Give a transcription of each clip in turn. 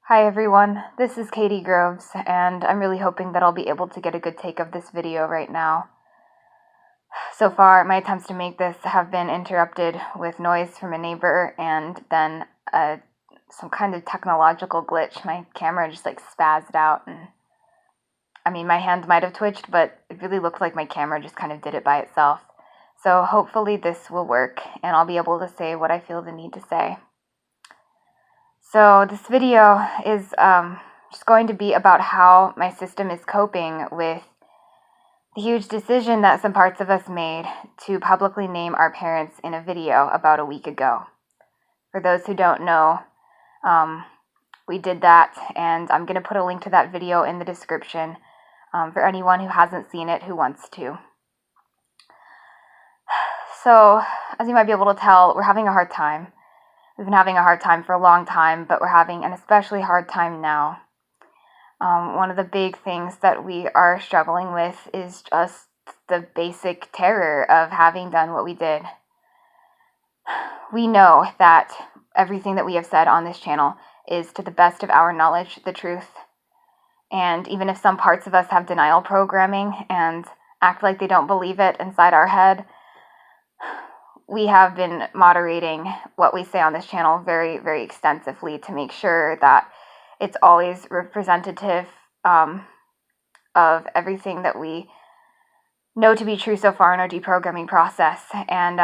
Hi everyone, this is Katy Groves, and I'm really hoping that I'll be able to get a good take of this video right now. So far, my attempts to make this have been interrupted with noise from a neighbor and then some kind of technological glitch. My camera just spazzed out, and my hand might have twitched, but it really looked like my camera just kind of did it by itself. So hopefully this will work, and I'll be able to say what I feel the need to say. So this video is just going to be about how my system is coping with the huge decision that some parts of us made to publicly name our parents in a video about a week ago. For those who don't know, we did that, and I'm going to put a link to that video in the description for anyone who hasn't seen it who wants to. So, as you might be able to tell, we're having a hard time. We've been having a hard time for a long time, but we're having an especially hard time now. One of the big things that we are struggling with is just the basic terror of having done what we did. We know that everything that we have said on this channel is, to the best of our knowledge, the truth. And even if some parts of us have denial programming and act like they don't believe it inside our head, we have been moderating what we say on this channel very, very extensively to make sure that it's always representative of everything that we know to be true so far in our deprogramming process. And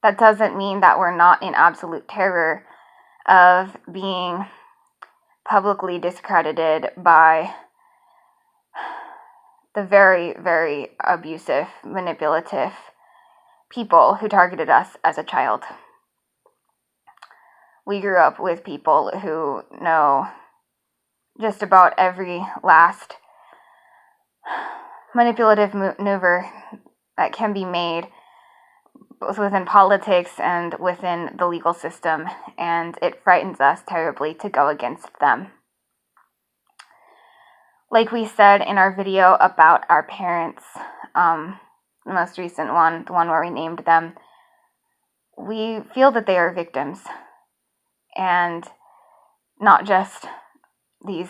that doesn't mean that we're not in absolute terror of being publicly discredited by the very, very abusive, manipulative people who targeted us as a child. We grew up with people who know just about every last manipulative maneuver that can be made, both within politics and within the legal system, and it frightens us terribly to go against them. Like we said in our video about our parents, the most recent one, the one where we named them, we feel that they are victims, and not just these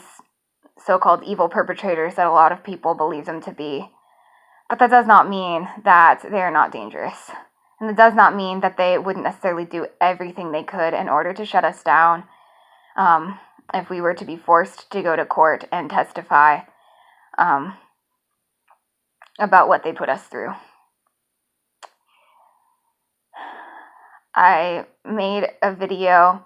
so-called evil perpetrators that a lot of people believe them to be. But that does not mean that they are not dangerous. And it does not mean that they wouldn't necessarily do everything they could in order to shut us down, if we were to be forced to go to court and testify about what they put us through. I made a video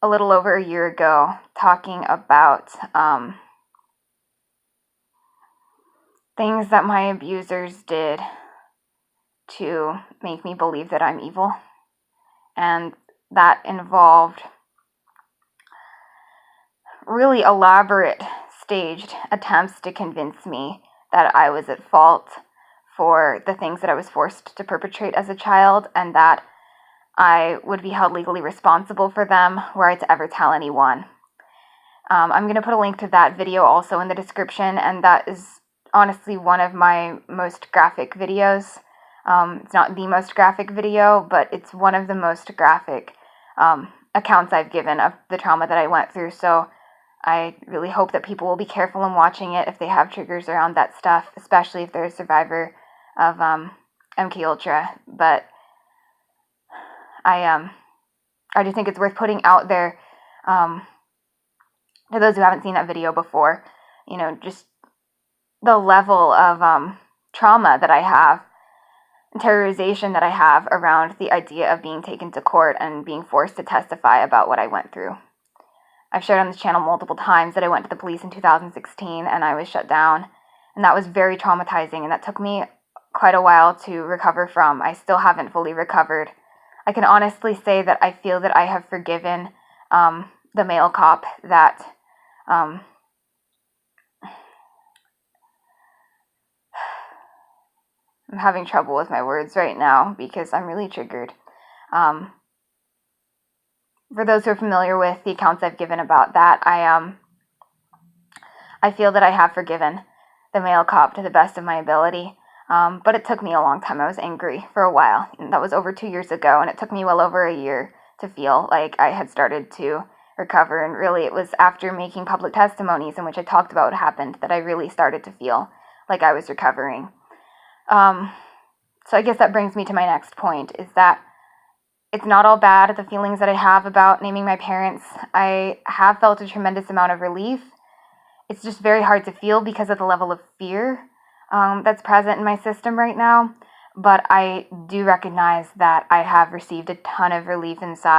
a little over a year ago talking about things that my abusers did to make me believe that I'm evil, and that involved really elaborate, staged attempts to convince me that I was at fault for the things that I was forced to perpetrate as a child, and that I would be held legally responsible for them were I to ever tell anyone. I'm going to put a link to that video also in the description, and that is honestly one of my most graphic videos. It's not the most graphic video, but it's one of the most graphic accounts I've given of the trauma that I went through. So I really hope that people will be careful in watching it if they have triggers around that stuff, especially if they're a survivor of MK Ultra. But I do think it's worth putting out there to those who haven't seen that video before, just the level of trauma that I have, and terrorization that I have around the idea of being taken to court and being forced to testify about what I went through. I've shared on this channel multiple times that I went to the police in 2016 and I was shut down, and that was very traumatizing, and that took me quite a while to recover from. I still haven't fully recovered. I can honestly say that I feel that I have forgiven the male cop that I'm having trouble with my words right now because I'm really triggered. For those who are familiar with the accounts I've given about that, I feel that I have forgiven the male cop to the best of my ability. But it took me a long time. I was angry for a while. And that was over 2 years ago, and it took me well over a year to feel like I had started to recover. And really, it was after making public testimonies in which I talked about what happened that I really started to feel like I was recovering. So I guess that brings me to my next point, is that it's not all bad, the feelings that I have about naming my parents. I have felt a tremendous amount of relief. It's just very hard to feel because of the level of fear that's present in my system right now. But I do recognize that I have received a ton of relief inside.